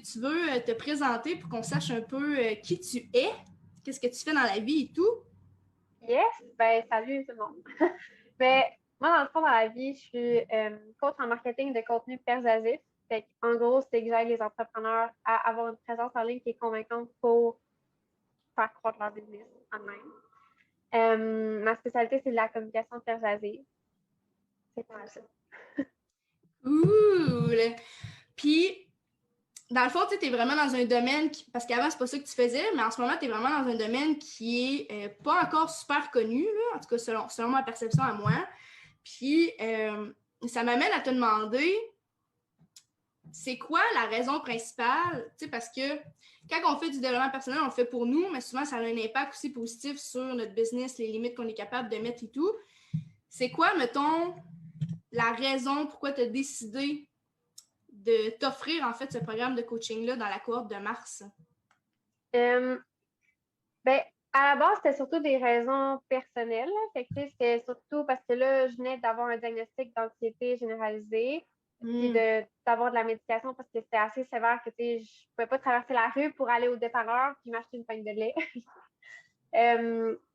Tu veux te présenter pour qu'on sache un peu qui tu es, qu'est-ce que tu fais dans la vie et tout? Yes, ben salut tout le monde. Ben, moi, dans le fond, dans la vie, je suis coach en marketing de contenu persuasif. Fait en gros, c'est que j'aide les entrepreneurs à avoir une présence en ligne qui est convaincante pour faire croître leur business en même. Ma spécialité, c'est de la communication persuasive. C'est pas mal ça. Cool! Puis, dans le fond, tu es vraiment dans un domaine, parce qu'avant, c'est pas ça que tu faisais, mais en ce moment, tu es vraiment dans un domaine qui est pas encore super connu, là, en tout cas selon ma perception à moi. Puis, ça m'amène à te demander, c'est quoi la raison principale? Tu sais, parce que quand on fait du développement personnel, on le fait pour nous, mais souvent, ça a un impact aussi positif sur notre business, les limites qu'on est capable de mettre et tout. C'est quoi, mettons, la raison pourquoi tu as décidé de t'offrir, en fait, ce programme de coaching-là dans la cohorte de mars? Euh, ben, à la base, c'était surtout des raisons personnelles. Fait que, tu sais, c'était surtout parce que là, je venais d'avoir un diagnostic d'anxiété généralisée, puis d'avoir de la médication parce que c'était assez sévère que, tu sais, je pouvais pas traverser la rue pour aller au dépanneur puis m'acheter une pinte de lait.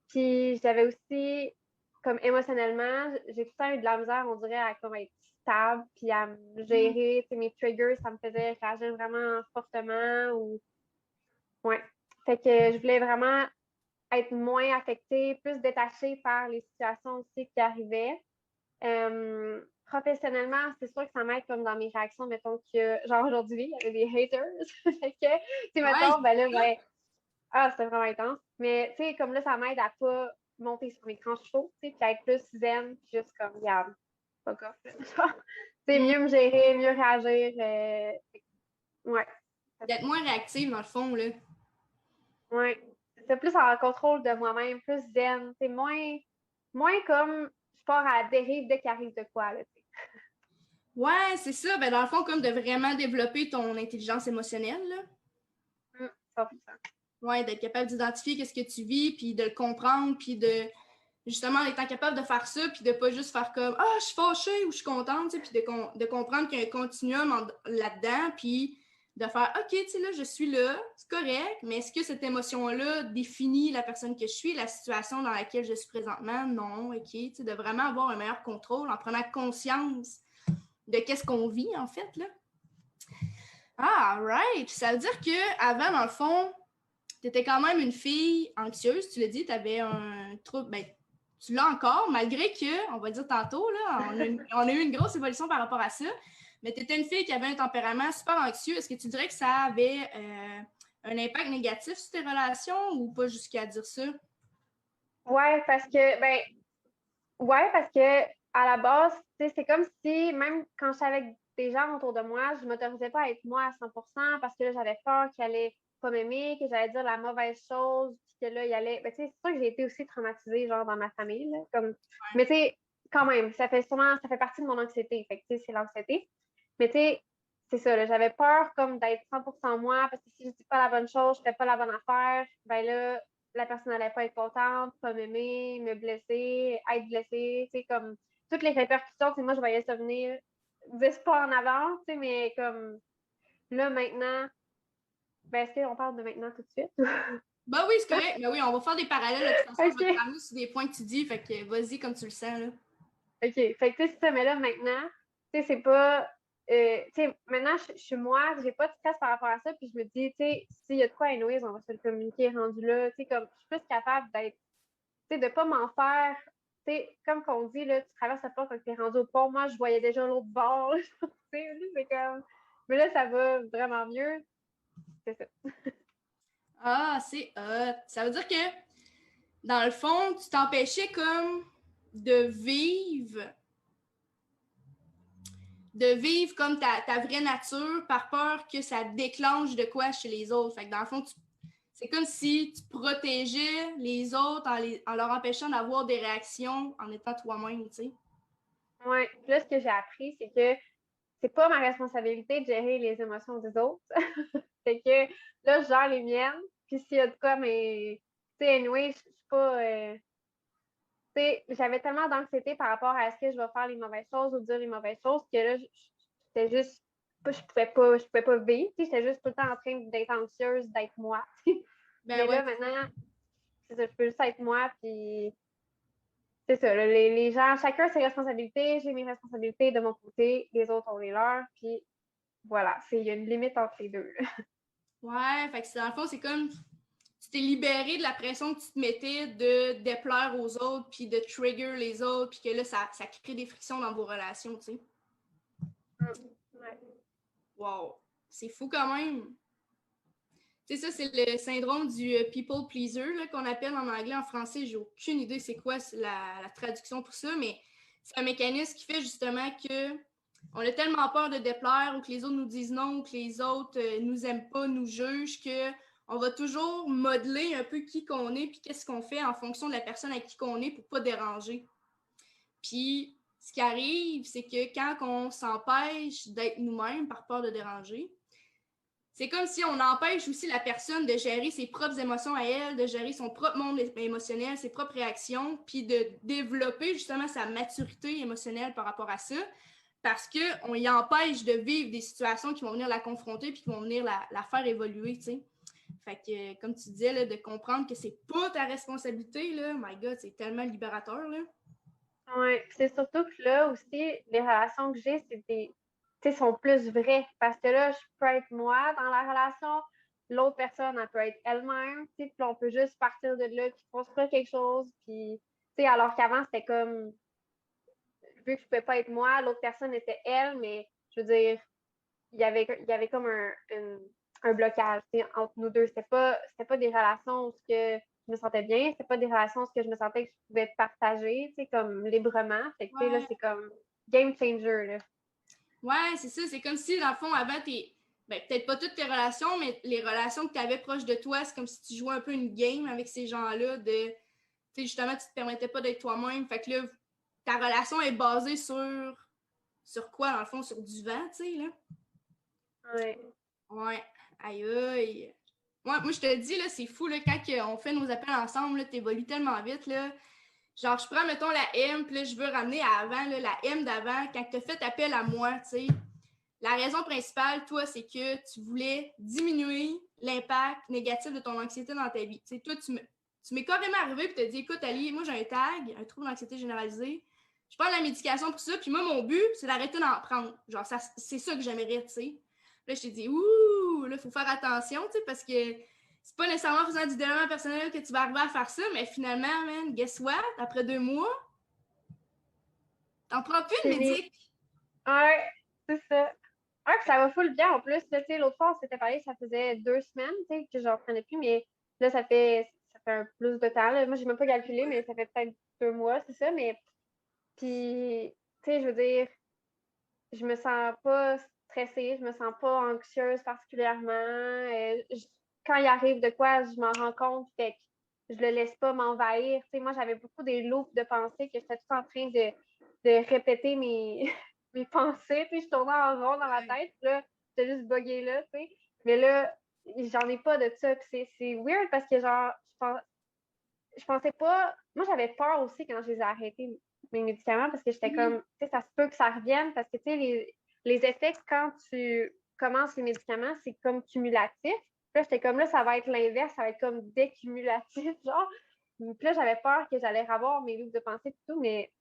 Puis j'avais aussi, comme émotionnellement, j'ai tout le temps eu de la misère, on dirait, à comme être stable, puis à me gérer, tu sais, mes triggers, ça me faisait réagir vraiment fortement ou, ouais. Fait que je voulais vraiment être moins affectée, plus détachée par les situations aussi qui arrivaient. Professionnellement, c'est sûr que ça m'aide comme dans mes réactions, mettons que, genre aujourd'hui, il y avait des haters. Fait que, tu sais, Ouais, mettons, ben là, ben, c'était vraiment intense. Mais, tu sais, comme là, ça m'aide à pas monter sur mes grands chevaux, tu sais, puis à être plus zen, puis juste comme, regarde, fuck off. Tu sais, mieux me gérer, mieux réagir. Ouais. d'être moins réactive, dans le fond, là. Ouais. C'est plus en contrôle de moi-même, plus zen. C'est moins comme je pars à la dérive dès qu'il arrive de quoi, là, tu sais. Ouais, c'est ça. Ben, dans le fond, comme de vraiment développer ton intelligence émotionnelle, là. 100%. Ouais, d'être capable d'identifier qu'est-ce que tu vis, puis de le comprendre, puis de, justement, en étant capable de faire ça, puis de pas juste faire comme « Ah, je suis fâchée » ou « Je suis contente », puis de comprendre qu'il y a un continuum là-dedans, puis de faire « OK, tu sais, là, je suis là, c'est correct, mais est-ce que cette émotion-là définit la personne que je suis, la situation dans laquelle je suis présentement? Non, OK. » Tu sais, de vraiment avoir un meilleur contrôle en prenant conscience de qu'est-ce qu'on vit, en fait, là. Ah, right! Ça veut dire qu'avant, dans le fond, tu étais quand même une fille anxieuse, tu l'as dit, tu avais un trouble, ben, tu l'as encore, malgré que, on va dire tantôt, là, on a eu une grosse évolution par rapport à ça, mais tu étais une fille qui avait un tempérament super anxieux. Est-ce que tu dirais que ça avait un impact négatif sur tes relations ou pas jusqu'à dire ça? Ouais, parce que à la base, tu sais, c'est comme si même quand j'étais avec des gens autour de moi, je m'autorisais pas à être moi à 100% parce que là, j'avais peur qu'ils allaient pas m'aimer, que j'allais dire la mauvaise chose, puis que là, il allait. Ben, tu sais, c'est sûr que j'ai été aussi traumatisée, genre, dans ma famille, là, comme. Mais tu sais, quand même, ça fait partie de mon anxiété. Fait que, tu sais, c'est l'anxiété. Mais tu sais, c'est ça, là, j'avais peur comme d'être 100% moi parce que si je dis pas la bonne chose, je fais pas la bonne affaire, ben là, la personne n'allait pas être contente, pas m'aimer, me blesser, être blessée, tu sais, comme toutes les répercussions, moi, je voyais ça venir 10 pas en avant, tu sais, mais comme là, maintenant, ben, est-ce qu'on parle de maintenant tout de suite? Ben oui, c'est correct. Ben oui, on va faire des parallèles. De toute façon, je vais te OK. ramener sur des points que tu dis, fait que vas-y comme tu le sens, là. OK. Fait que, tu sais, c'est ça, mais là, maintenant, tu sais, c'est pas. Tu sais, maintenant, je suis moi, j'ai pas de stress par rapport à ça, puis je me dis, tu sais, s'il y a de quoi, anyways, on va se le communiquer rendu là, tu sais, comme, je suis plus capable d'être tu sais, de pas m'en faire. Tu sais, comme qu'on dit, là, tu traverses la porte quand tu es rendu au pont. Moi, je voyais déjà l'autre bord. Tu sais, là, c'est comme. Mais là, ça va vraiment mieux. C'est ça. Ah, c'est hot. Ça veut dire que, dans le fond, tu t'empêchais comme de vivre comme ta vraie nature par peur que ça déclenche de quoi chez les autres. Fait que dans le fond, c'est comme si tu protégeais les autres en leur empêchant d'avoir des réactions en étant toi-même, tu sais. Ouais. Puis là, ce que j'ai appris, c'est que c'est pas ma responsabilité de gérer les émotions des autres. Fait que là, je gère les miennes. Puis s'il y a de quoi, mais. Tu sais, anyway, je suis pas. Tu sais, j'avais tellement d'anxiété par rapport à est-ce que je vais faire les mauvaises choses ou dire les mauvaises choses que là, j'étais juste je pouvais pas vivre. J'étais juste tout le temps en train d'être anxieuse, d'être moi. Ben Mais ouais. là, maintenant, c'est ça, je peux juste être moi, puis c'est ça. Là, les gens, chacun a ses responsabilités. J'ai mes responsabilités de mon côté, les autres ont les leurs, puis voilà, il y a une limite entre les deux. Là. Ouais, fait que dans le fond, c'est comme tu t'es libéré de la pression que tu te mettais de déplaire aux autres, puis de trigger les autres, puis que là, ça crée des frictions dans vos relations, tu sais. Ouais. Wow, c'est fou quand même. Tu sais, ça, c'est le syndrome du people pleaser là, qu'on appelle en anglais. En français, j'ai aucune idée c'est quoi la traduction pour ça, mais c'est un mécanisme qui fait justement que on a tellement peur de déplaire ou que les autres nous disent non ou que les autres nous aiment pas, nous jugent, que on va toujours modeler un peu qui qu'on est puis qu'est-ce qu'on fait en fonction de la personne à qui qu'on est pour pas déranger. Puis, ce qui arrive, c'est que quand on s'empêche d'être nous-mêmes par peur de déranger, c'est comme si on empêche aussi la personne de gérer ses propres émotions à elle, de gérer son propre monde émotionnel, ses propres réactions, puis de développer justement sa maturité émotionnelle par rapport à ça, parce qu'on y empêche de vivre des situations qui vont venir la confronter puis qui vont venir la faire évoluer, tu sais. Fait que, comme tu disais, là, de comprendre que c'est pas ta responsabilité, là, my God, c'est tellement libérateur, là. Ouais, c'est surtout que là aussi, les relations que j'ai, sont plus vraies. Parce que là, je peux être moi dans la relation, l'autre personne, elle peut être elle-même, puis on peut juste partir de là, puis construire quelque chose, puis, alors qu'avant, c'était comme, vu que je pouvais pas être moi, l'autre personne était elle, mais je veux dire, il y avait comme un blocage, entre nous deux. C'était pas des relations où je me sentais bien, c'était pas des relations où je me sentais que je pouvais partager, comme librement. Fait que, là, Ouais. c'est comme game changer, là. Ouais, c'est ça. C'est comme si, dans le fond, avant, ben, peut-être pas toutes tes relations, mais les relations que tu avais proches de toi, c'est comme si tu jouais un peu une game avec ces gens-là de, tu sais, justement, tu te permettais pas d'être toi-même. Fait que là, ta relation est basée sur quoi, dans le fond? Sur du vent, tu sais, là? Ouais. Ouais. Aïe, aïe. Moi, je te dis, là, c'est fou, là, quand on fait nos appels ensemble, là, t'évolues tellement vite, là. Genre, je prends, mettons, la M, puis là, je veux ramener à avant, là, la M d'avant, quand tu as fait appel à moi, tu sais. La raison principale, toi, c'est que tu voulais diminuer l'impact négatif de ton anxiété dans ta vie. Tu sais, toi, tu m'es carrément arrivé et tu te dit, écoute, Ali, moi, j'ai un TAG, un trouble d'anxiété généralisée. Je prends de la médication pour ça, puis moi, mon but, c'est d'arrêter d'en prendre. Genre, c'est ça que j'aimerais, tu sais. Là, je t'ai dit, ouh, là, il faut faire attention, tu sais, parce que c'est pas nécessairement en faisant du développement personnel que tu vas arriver à faire ça, mais finalement, man, guess what? Après 2 mois, t'en prends plus de C'est les... médic. Ouais, c'est ça. Ouais, puis ça va full bien en plus. Là, l'autre fois, on s'était parlé, ça faisait 2 semaines que j'en prenais plus, mais là, ça fait un plus de temps. Là. Moi, j'ai même pas calculé, mais ça fait peut-être 2 mois, c'est ça. Mais puis, je veux dire, je me sens pas stressée, je me sens pas anxieuse particulièrement. Quand il arrive de quoi, je m'en rends compte, fait que je le laisse pas m'envahir. Moi, j'avais beaucoup des loops de pensées que j'étais tout en train de répéter mes, mes pensées. Je tournais en rond dans ma tête, puis là, j'étais juste buggée là, tu sais. Mais là, j'en ai pas de ça. Puis c'est weird parce que, genre, je pensais pas. Moi, j'avais peur aussi quand je les ai arrêtés, mes médicaments, parce que j'étais comme, tu sais, ça se peut que ça revienne, parce que, tu sais, les effets, quand tu commences les médicaments, c'est comme cumulatif. Là, j'étais comme, là, ça va être l'inverse, ça va être comme décumulatif, genre. Puis là, j'avais peur que j'allais avoir mes loops de pensée et tout, mais,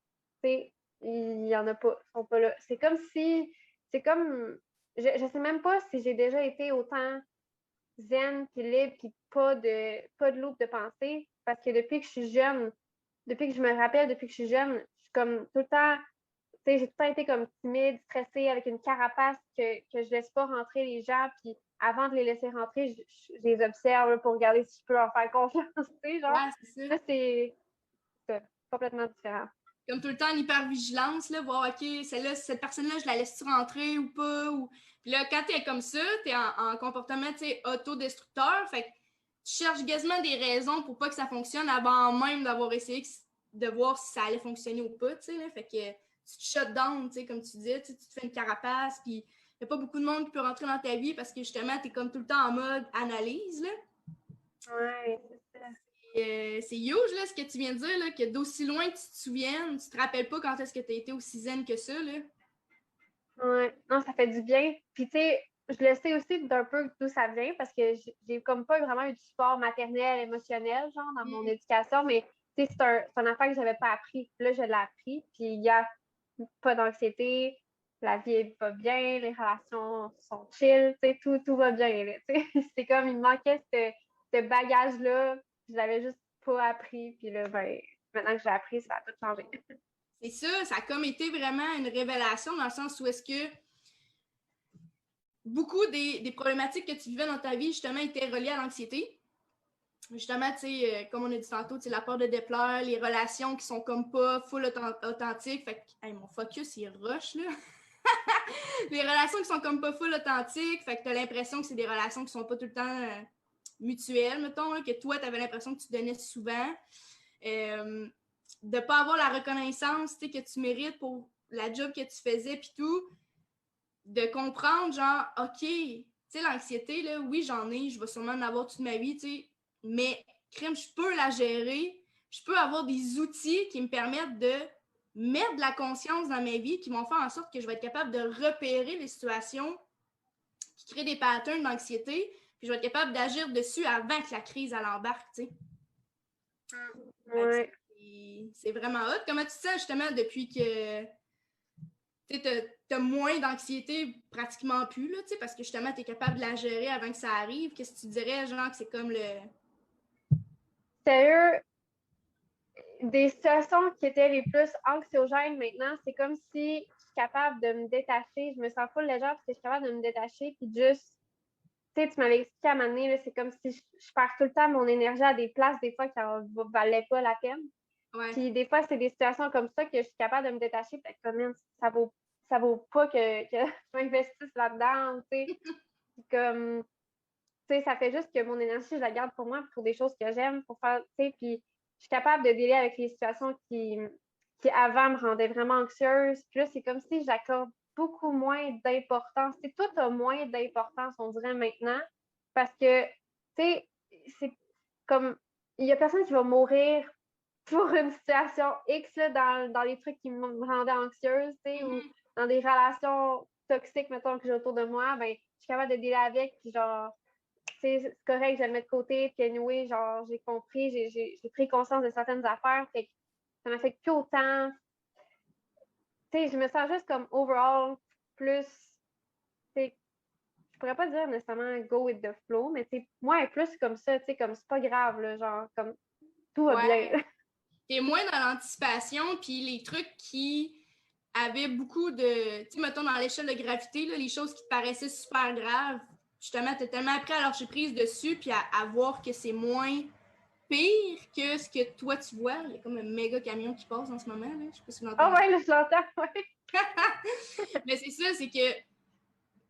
tu sais, il y en a pas, ils sont pas là. C'est comme, je sais même pas si j'ai déjà été autant zen, puis libre, puis pas de loupe de pensée. Parce que depuis que je suis jeune, depuis que je me rappelle, depuis que je suis jeune, je suis comme tout le temps, tu sais, j'ai tout le temps été comme timide, stressée, avec une carapace que je laisse pas rentrer les gens, puis avant de les laisser rentrer, je les observe là, pour regarder si je peux leur faire confiance, tu sais, genre. Ouais, c'est ça. Là, c'est complètement différent. Comme tout le temps en hypervigilance, là, voir, OK, cette personne-là, je la laisse-tu rentrer ou pas? Ou... Puis là, quand t'es comme ça, t'es en comportement, tu sais, autodestructeur, fait que tu cherches quasiment des raisons pour pas que ça fonctionne avant même d'avoir essayé de voir si ça allait fonctionner ou pas, tu sais, là, fait que tu te shut down, tu sais, comme tu disais, tu te fais une carapace, puis il n'y a pas beaucoup de monde qui peut rentrer dans ta vie parce que justement, t'es comme tout le temps en mode analyse, là. Ouais, c'est ça. C'est huge, là, ce que tu viens de dire, là, que d'aussi loin que tu te souviennes, tu te rappelles pas quand est-ce que tu as été aussi zen que ça, là. Ouais. Non, ça fait du bien. Puis, tu sais, je le sais aussi d'un peu d'où ça vient parce que j'ai comme pas vraiment eu du support maternel, émotionnel, genre, dans mon Mm. éducation, mais tu sais, c'est un affaire que j'avais pas appris. Là, je l'ai appris. Puis, il y a pas d'anxiété, la vie va bien, les relations sont chill, tu sais, tout va bien, là, tu sais. C'est comme, il me manquait ce bagage-là, je l'avais juste pas appris, puis là, ben, maintenant que j'ai appris, ça a tout changé. C'est ça a comme été vraiment une révélation dans le sens où est-ce que beaucoup des problématiques que tu vivais dans ta vie, justement, étaient reliées à l'anxiété. Justement, tu sais, comme on a dit tantôt, la peur de déplaire, les relations qui sont comme pas full authentiques. Fait que, hey, mon focus, il rush, là. Les relations qui sont comme pas full authentiques. Fait que t'as l'impression que c'est des relations qui sont pas tout le temps mutuelles, mettons, là, que toi, t'avais l'impression que tu donnais souvent. De pas avoir la reconnaissance, tu sais, que tu mérites pour la job que tu faisais, puis tout. De comprendre, genre, OK, tu sais, l'anxiété, là, oui, j'en ai, je vais sûrement en avoir toute ma vie, tu sais, mais crème, je peux la gérer, je peux avoir des outils qui me permettent de mettre de la conscience dans ma vie, qui vont faire en sorte que je vais être capable de repérer les situations qui créent des patterns d'anxiété, puis je vais être capable d'agir dessus avant que la crise elle embarque, tu sais. Ouais. C'est vraiment hot. Comment tu te sens justement depuis que tu as moins d'anxiété, pratiquement plus, là, parce que justement, tu es capable de la gérer avant que ça arrive. Qu'est-ce que tu dirais, genre, que c'est comme le. Sérieux, des situations qui étaient les plus anxiogènes maintenant, c'est comme si je suis capable de me détacher. Je me sens full légère parce que je suis capable de me détacher. Puis juste, tu sais, tu m'avais expliqué à un moment donné, c'est comme si je perds tout le temps mon énergie à des places, des fois, qui en valaient pas la peine. Ouais. Puis des fois, c'est des situations comme ça que je suis capable de me détacher. Fait que comme, ça vaut pas que je m'investisse là-dedans, tu sais. Puis comme, tu sais, ça fait juste que mon énergie, je la garde pour moi, pour des choses que j'aime, pour faire, tu sais, puis je suis capable de dealer avec les situations qui avant me rendaient vraiment anxieuse. Puis là, c'est comme si j'accorde beaucoup moins d'importance. C'est tout a moins d'importance, on dirait maintenant, parce que, tu sais, c'est comme, il y a personne qui va mourir pour une situation X là, dans les trucs qui me rendaient anxieuse, tu sais, ou dans des relations toxiques, mettons, que j'ai autour de moi, ben, je suis capable de dealer avec, puis genre, c'est correct, je vais le mettre de côté, puis anyway, genre, j'ai compris, j'ai pris conscience de certaines affaires, fait que ça m'affecte plus autant. Tu sais, je me sens juste comme overall plus, tu sais, je pourrais pas dire nécessairement go with the flow, mais tu sais, moi, plus comme ça, tu sais, comme c'est pas grave, là, genre, comme tout va Ouais. bien. T'es moins dans l'anticipation, puis les trucs qui avaient beaucoup de. Tu sais, mettons, dans l'échelle de gravité, là, les choses qui te paraissaient super graves, justement, t'as tellement appris à lâcher prise dessus, puis à voir que c'est moins pire que ce que toi tu vois. Il y a comme un méga camion qui passe en ce moment, là. Je sais pas si vous Ah l'entendez. ouais, là, je l'entends, ouais. Mais c'est ça, c'est que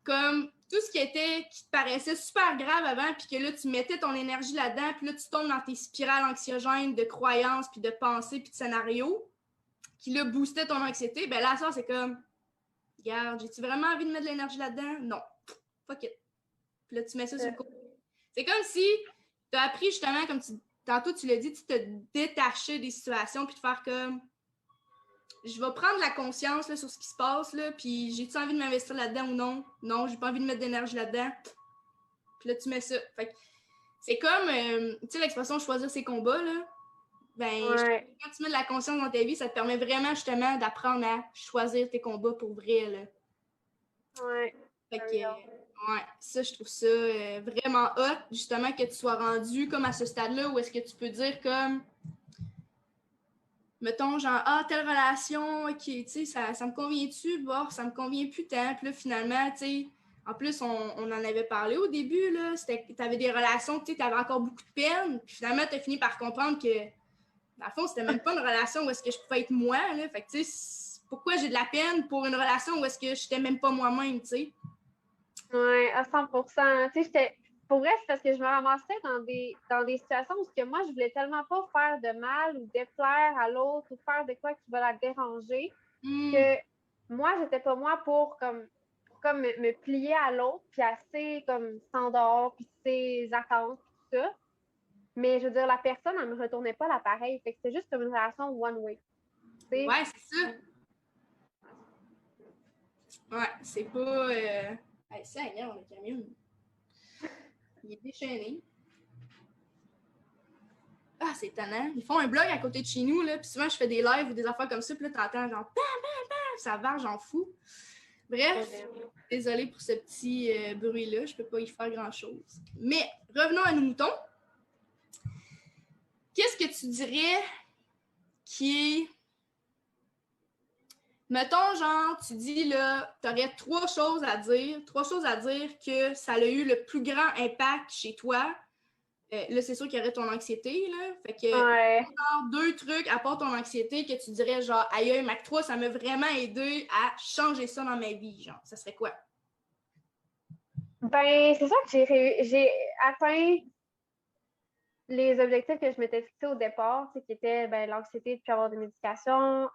comme tout ce qui te paraissait super grave avant, puis que là, tu mettais ton énergie là-dedans, puis là, tu tombes dans tes spirales anxiogènes de croyances, puis de pensées, puis de scénarios, qui là, boostaient ton anxiété, ben là, ça, c'est comme, regarde, j'ai-tu vraiment envie de mettre de l'énergie là-dedans? Non. Fuck it. Puis là, tu mets ça sur le côté. C'est comme si tu as appris justement, comme tantôt tu l'as dit, tu te détacher des situations, puis de faire comme, je vais prendre la conscience là, sur ce qui se passe, là, puis j'ai-tu envie de m'investir là-dedans ou non? Non, j'ai pas envie de mettre d'énergie là-dedans. Puis là, tu mets ça. Fait que c'est comme, tu sais, l'expression choisir ses combats, là. Ben, Ouais. quand tu mets de la conscience dans ta vie, ça te permet vraiment, justement, d'apprendre à choisir tes combats pour vrai, là. Ouais. Fait que, Real. ouais, ça, je trouve ça vraiment hot, justement, que tu sois rendu comme à ce stade-là où est-ce que tu peux dire comme, mettons, genre, ah, telle relation, ok, tu sais, ça me convient-tu? Bon, ça me convient plus tant. Puis là, finalement, tu sais, en plus, on en avait parlé au début, là, tu avais des relations, tu avais encore beaucoup de peine. Puis finalement, tu as fini par comprendre que, dans le fond, c'était même pas une relation où est-ce que je pouvais être moi, là. Fait que, tu sais, pourquoi j'ai de la peine pour une relation où est-ce que j'étais même pas moi-même, tu sais? Ouais, à 100%. Tu sais, pour vrai, c'est parce que je me ramassais dans des situations où que moi, je voulais tellement pas faire de mal ou déplaire à l'autre ou faire de quoi qui va la déranger Hmm. que moi, j'étais pas moi pour comme me plier à l'autre puis assez comme standard puis ses attentes puis tout ça. Mais je veux dire, la personne, elle me retournait pas l'appareil. Fait que c'était juste comme une relation one way. Tu sais, Ouais, c'est ça. Ouais, c'est pas... Hey, ça, regarde, le camion. Il est déchaîné. Ah, c'est étonnant. Ils font un blog à côté de chez nous, là, puis souvent, je fais des lives ou des affaires comme ça, puis là, t'entends genre... Bam, bam, bam, ça va, j'en fous. Bref, désolée pour ce petit bruit-là, je peux pas y faire grand-chose. Mais revenons à nos moutons. Qu'est-ce que tu dirais qui est... Mettons, genre, tu dis, là, tu aurais trois choses à dire que ça a eu le plus grand impact chez toi. Là, c'est sûr qu'il y aurait ton anxiété, là. Fait que, genre, 2 trucs à part ton anxiété que tu dirais, genre, aïe, Mac 3, ça m'a vraiment aidé à changer ça dans ma vie, genre. Ça serait quoi? Ben, c'est ça que j'ai atteint les objectifs que je m'étais fixés au départ, qui étaient ben, l'anxiété de plus avoir de médication,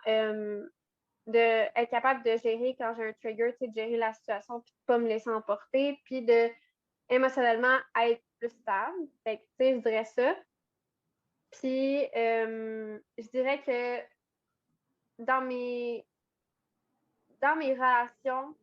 d'être capable de gérer quand j'ai un trigger, de gérer la situation puis de ne pas me laisser emporter, puis de émotionnellement être plus stable. Fait que, je dirais ça. Puis, je dirais que dans mes relations,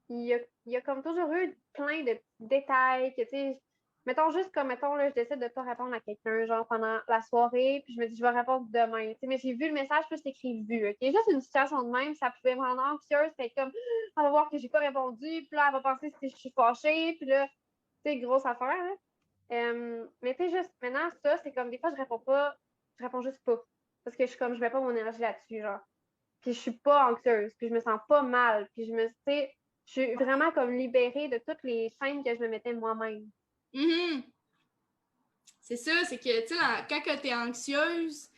il y a comme toujours eu plein de petits détails que, tu sais, mettons juste comme, mettons, là, je décide de ne pas répondre à quelqu'un, genre pendant la soirée, puis je me dis, je vais répondre demain. Tu sais, mais j'ai vu le message, plus c'est écrit vu. OK? Juste une situation de même, ça pouvait me rendre anxieuse. Fait comme, elle va voir que j'ai pas répondu, puis là, elle va penser que je suis fâchée, puis là, tu sais, grosse affaire, là. Mais tu sais, juste maintenant, ça, c'est comme des fois, je réponds pas, je réponds juste pas. Parce que je suis comme, je mets pas mon énergie là-dessus, genre. Puis je suis pas anxieuse, puis je me sens pas mal, puis tu sais, je suis vraiment comme libérée de toutes les chaînes que je me mettais moi-même. Mm-hmm. C'est ça, c'est que, tu sais, quand tu es anxieuse,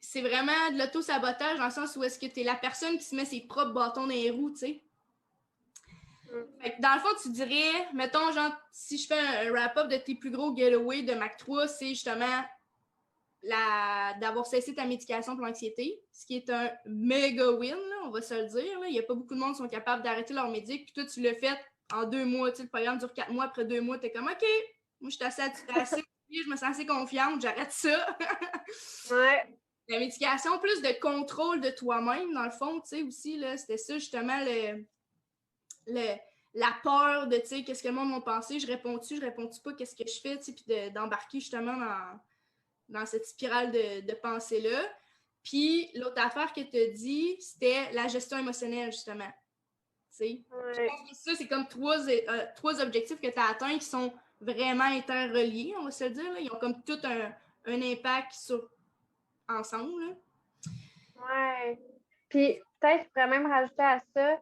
c'est vraiment de l'auto-sabotage dans le sens où est-ce que tu es la personne qui se met ses propres bâtons dans les roues, tu sais. Fait que dans le fond, tu dirais, mettons, genre, si je fais un wrap-up de tes plus gros giveaways de Mac 3, c'est justement d'avoir cessé ta médication pour l'anxiété, ce qui est un méga win, là, on va se le dire. Là. Il n'y a pas beaucoup de monde qui sont capables d'arrêter leur médic. Puis toi, tu l'as fait en 2 mois. Tu sais, le programme dure 4 mois. Après 2 mois, tu es comme, OK, moi, je suis assez je me sens assez confiante, j'arrête ça. Ouais. La médication, plus de contrôle de toi-même, dans le fond, tu sais, aussi, là, c'était ça, justement, la peur de, tu sais, qu'est-ce que le monde m'a pensé, je réponds-tu pas, qu'est-ce que je fais, tu sais, puis d'embarquer, justement, dans cette spirale de pensée-là. Puis l'autre affaire que tu as dit, c'était la gestion émotionnelle, justement. Ouais. Je pense que ça, c'est comme trois objectifs que tu as atteints qui sont vraiment interreliés, on va se le dire. Là. Ils ont comme tout un impact ensemble. Là. Ouais. Puis peut-être je pourrais même rajouter à ça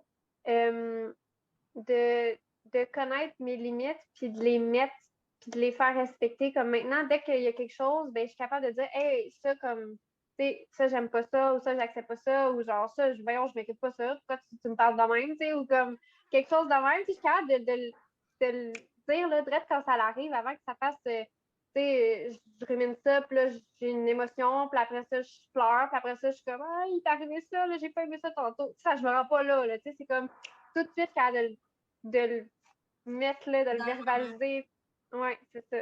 de connaître mes limites, puis de les mettre, puis de les faire respecter. Comme maintenant, dès qu'il y a quelque chose, ben, je suis capable de dire, hey, ça, comme, tu sais, ça, j'aime pas ça, ou ça, j'accepte pas ça, ou genre, ça, voyons, je m'écoute pas ça, pourquoi tu me parles de même, tu sais, ou comme quelque chose de même, puis je suis capable de le dire, là, direct quand ça arrive, avant que ça fasse, tu sais, je rumine ça, puis là, j'ai une émotion, puis après ça, je pleure, puis après ça, je suis comme, ah, il t'est arrivé ça, là, j'ai pas aimé ça tantôt. Ça, je me rends pas là, tu sais, c'est comme tout de suite capable de le mettre là, de le verbaliser. Ouais, c'est ça.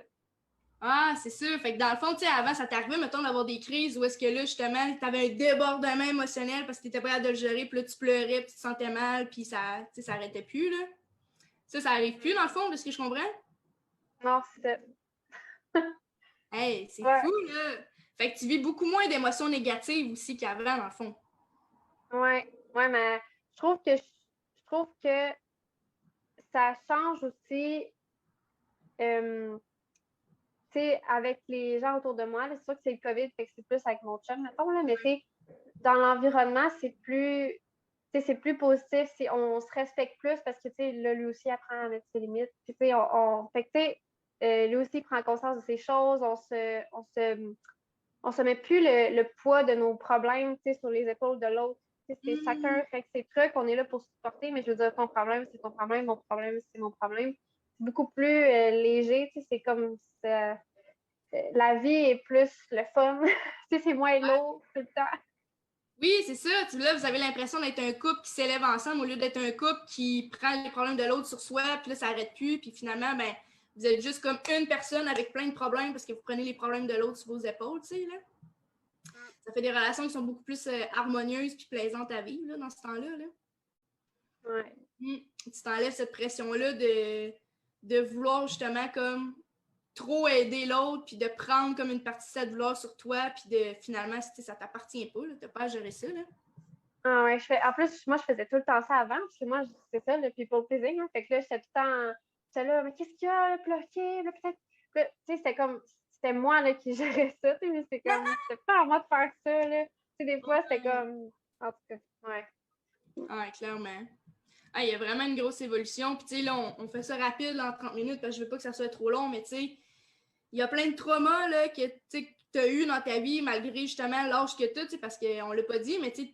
Ah, c'est sûr. Fait que dans le fond, tu sais, avant, ça t'arrivait, mettons, d'avoir des crises où est-ce que là, justement, tu avais un débordement émotionnel parce que tu étais pas capable de le gérer, puis là, tu pleurais, puis tu te sentais mal, puis ça, tu sais, ça arrêtait plus, là. Ça arrive plus, dans le fond, de ce que je comprends? Non, c'est ça. Hey, c'est Ouais, fou, là! Fait que tu vis beaucoup moins d'émotions négatives aussi qu'avant, dans le fond. ouais, mais je trouve que ça change aussi, tu sais, avec les gens autour de moi. C'est sûr que c'est le COVID, fait que c'est plus avec mon chum, mettons, là, mais tu sais, dans l'environnement, c'est plus positif, on se respecte plus parce que, tu sais, là, lui aussi apprend à mettre ses limites. Puis, tu sais, fait que, tu sais, lui aussi prend conscience de ces choses, on se met plus le poids de nos problèmes, tu sais, sur les épaules de l'autre. C'est chacun fait ses trucs, on est là pour supporter, mais je veux dire, ton problème, c'est ton problème, mon problème, c'est mon problème. C'est beaucoup plus léger, tu sais, c'est comme la vie est plus le fun, tu sais, c'est moins lourd tout le temps. Oui, c'est ça. Là, vous avez l'impression d'être un couple qui s'élève ensemble au lieu d'être un couple qui prend les problèmes de l'autre sur soi, puis là, ça n'arrête plus, puis finalement, ben, vous êtes juste comme une personne avec plein de problèmes parce que vous prenez les problèmes de l'autre sur vos épaules, tu sais, là. Ça fait des relations qui sont beaucoup plus harmonieuses puis plaisantes à vivre, là, dans ce temps-là, là. Ouais. Tu t'enlèves cette pression-là de vouloir justement comme trop aider l'autre, puis de prendre comme une partie de cette douleur sur toi, puis de finalement, ça t'appartient pas, t'as pas à gérer ça. Là. Ah ouais, en plus, moi, je faisais tout le temps ça avant, parce que moi, c'est ça, le people pleasing, hein. Fait que là, j'étais là, mais qu'est-ce qu'il y a, là, puis là, OK, là, peut-être, là, tu sais, c'était moi, là, qui gérais ça, tu sais, mais c'était pas à moi de faire ça, là. Tu sais, des fois, c'était comme, en tout cas, ouais. Ouais, clairement. Ah, il y a vraiment une grosse évolution. Puis, tu sais, là, on fait ça rapide là, en 30 minutes parce que je veux pas que ça soit trop long, mais tu sais, il y a plein de traumas là, que tu as eu dans ta vie malgré justement l'âge que tu as, parce qu'on l'a pas dit, mais tu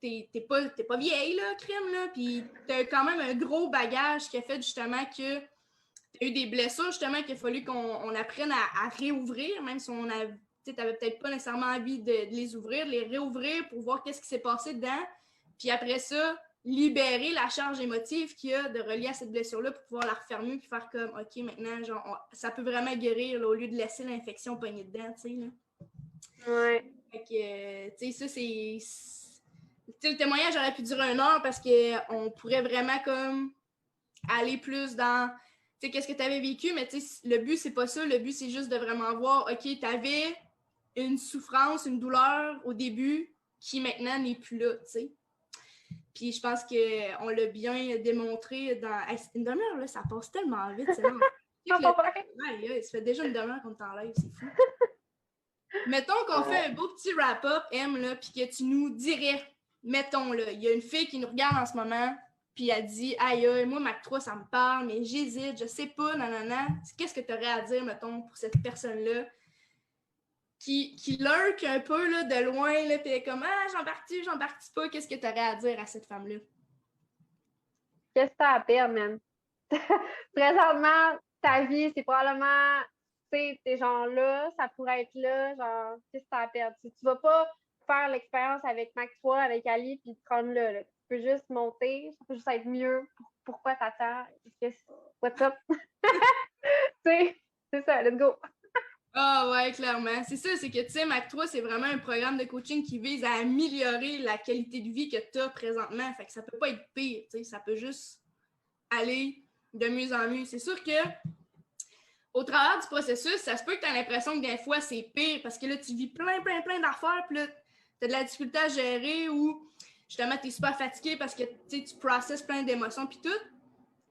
sais, t'es pas vieille, là, crime, là. Puis, t'as quand même un gros bagage qui a fait justement que t'as eu des blessures, justement, qu'il a fallu qu'on apprenne à réouvrir, même si on a. Tu n'avais peut-être pas nécessairement envie de les ouvrir, de les réouvrir pour voir qu'est-ce qui s'est passé dedans. Puis après ça, libérer la charge émotive qu'il y a de relier à cette blessure-là pour pouvoir la refermer puis faire comme, OK, maintenant, genre, ça peut vraiment guérir là, au lieu de laisser l'infection pogner dedans, tu sais. Là. Ouais. Fait que, tu sais, ça, c'est. Le témoignage aurait pu durer 1 heure parce qu'on pourrait vraiment comme aller plus dans qu'est-ce que tu avais vécu, mais le but, c'est pas ça. Le but, c'est juste de vraiment voir, OK, tu avais une souffrance, une douleur au début qui maintenant n'est plus là, tu sais. Puis je pense qu'on l'a bien démontré dans. Hey, une demi-heure, là, ça passe tellement vite, c'est long. Ouais, ça fait déjà une demi-heure qu'on t'enlève, c'est fou. Mettons qu'on fait un beau petit wrap-up, M, là, puis que tu nous dirais, mettons, là, il y a une fille qui nous regarde en ce moment, puis elle dit, aïe, moi, Mac 3, ça me parle, mais j'hésite, je sais pas, nanana. Qu'est-ce que tu aurais à dire, mettons, pour cette personne-là qui lurk un peu là, de loin, là, puis elle est comme, ah, j'embarque pas, qu'est-ce que tu aurais à dire à cette femme-là? Qu'est-ce que t'as à perdre, man? Présentement, ta vie, c'est probablement, tu sais, ces gens-là, ça pourrait être là, genre, qu'est-ce que t'as à perdre? Tu vas pas faire l'expérience avec Mac 3, avec Ali, puis te rendre là, là. Tu peux juste monter, ça peut juste être mieux. Pourquoi t'attends? What's up? Tu sais, c'est ça, let's go. Ah ouais, clairement. C'est ça, c'est que, tu sais, Mac 3, c'est vraiment un programme de coaching qui vise à améliorer la qualité de vie que tu as présentement. Fait que ça peut pas être pire, tu sais, ça peut juste aller de mieux en mieux. C'est sûr que au travers du processus, ça se peut que tu as l'impression que des fois, c'est pire parce que là, tu vis plein d'affaires, puis là, tu as de la difficulté à gérer ou justement, tu es super fatigué parce que tu processes plein d'émotions, puis tout.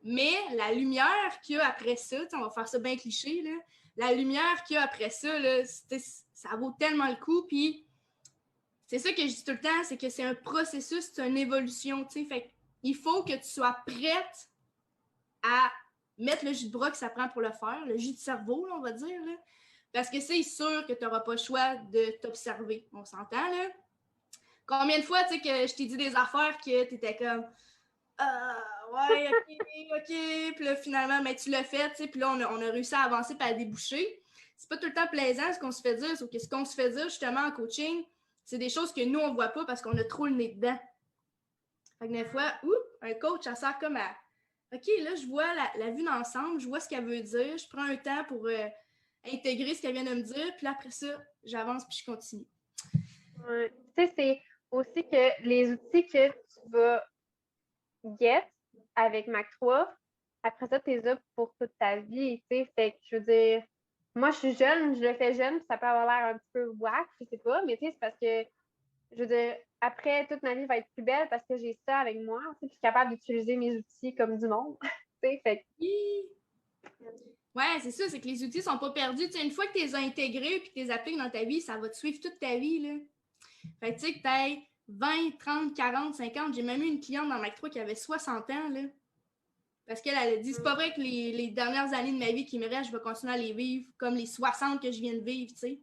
Mais la lumière qu'il y a après ça, on va faire ça bien cliché, là, la lumière qu'il y a après ça, là, ça vaut tellement le coup. Puis c'est ça que je dis tout le temps, c'est que c'est un processus, c'est une évolution. Fait il faut que tu sois prête à mettre le jus de bras que ça prend pour le faire, le jus de cerveau, là, on va dire. Là, parce que c'est sûr que tu n'auras pas le choix de t'observer. On s'entend, là? Combien de fois, tu sais, que je t'ai dit des affaires que tu étais comme ouais, ok. Puis là, finalement, ben, tu l'as fait, tu sais, puis là, on a réussi à avancer et à déboucher. C'est pas tout le temps plaisant ce qu'on se fait dire, sauf que ce qu'on se fait dire, justement, en coaching, c'est des choses que nous, on voit pas parce qu'on a trop le nez dedans. Fait que des fois, un coach, ça sert comme à OK, là, je vois la vue d'ensemble, je vois ce qu'elle veut dire, je prends un temps pour intégrer ce qu'elle vient de me dire, puis là, après ça, j'avance puis je continue. Ouais. Tu sais, c'est aussi que les outils que tu vas get avec Mac 3, après ça, tu les as pour toute ta vie, tu sais. Fait que, je veux dire, moi, je suis jeune, je le fais jeune, puis ça peut avoir l'air un petit peu whack, je sais pas, mais tu sais, c'est parce que, je veux dire, après, toute ma vie va être plus belle parce que j'ai ça avec moi, tu sais, puis je suis capable d'utiliser mes outils comme du monde, tu sais, fait que... Ouais, c'est ça, c'est que les outils sont pas perdus. T'sais, une fois que tu les as intégrés et que tu les appliques dans ta vie, ça va te suivre toute ta vie. Là. Fait que tu sais que tu aies 20, 30, 40, 50. J'ai même eu une cliente dans Mac 3 qui avait 60 ans. Là. Parce qu'elle a dit, c'est pas vrai que les dernières années de ma vie qui me restent, je vais continuer à les vivre comme les 60 que je viens de vivre, tu sais.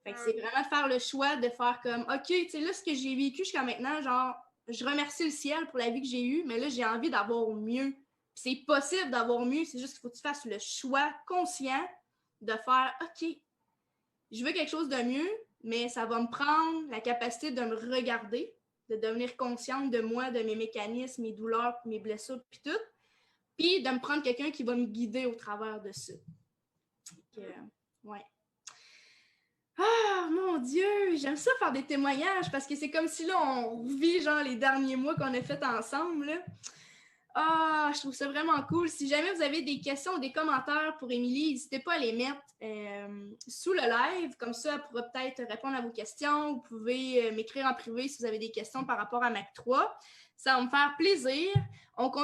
Fait que c'est vraiment de faire le choix de faire comme, OK, tu sais, là, ce que j'ai vécu jusqu'à maintenant, genre, je remercie le ciel pour la vie que j'ai eue, mais là, j'ai envie d'avoir mieux. Puis c'est possible d'avoir mieux, c'est juste qu'il faut que tu fasses le choix conscient de faire, OK, je veux quelque chose de mieux, mais ça va me prendre la capacité de me regarder, de devenir consciente de moi, de mes mécanismes, mes douleurs, mes blessures, puis tout. Puis de me prendre quelqu'un qui va me guider au travers de ça. Donc, ouais. Ah, mon Dieu! J'aime ça faire des témoignages parce que c'est comme si là, on vit genre les derniers mois qu'on a fait ensemble, là. Ah, je trouve ça vraiment cool. Si jamais vous avez des questions ou des commentaires pour Émilie, n'hésitez pas à les mettre sous le live. Comme ça, elle pourra peut-être répondre à vos questions. Vous pouvez m'écrire en privé si vous avez des questions par rapport à Mac 3. Ça va me faire plaisir. On continue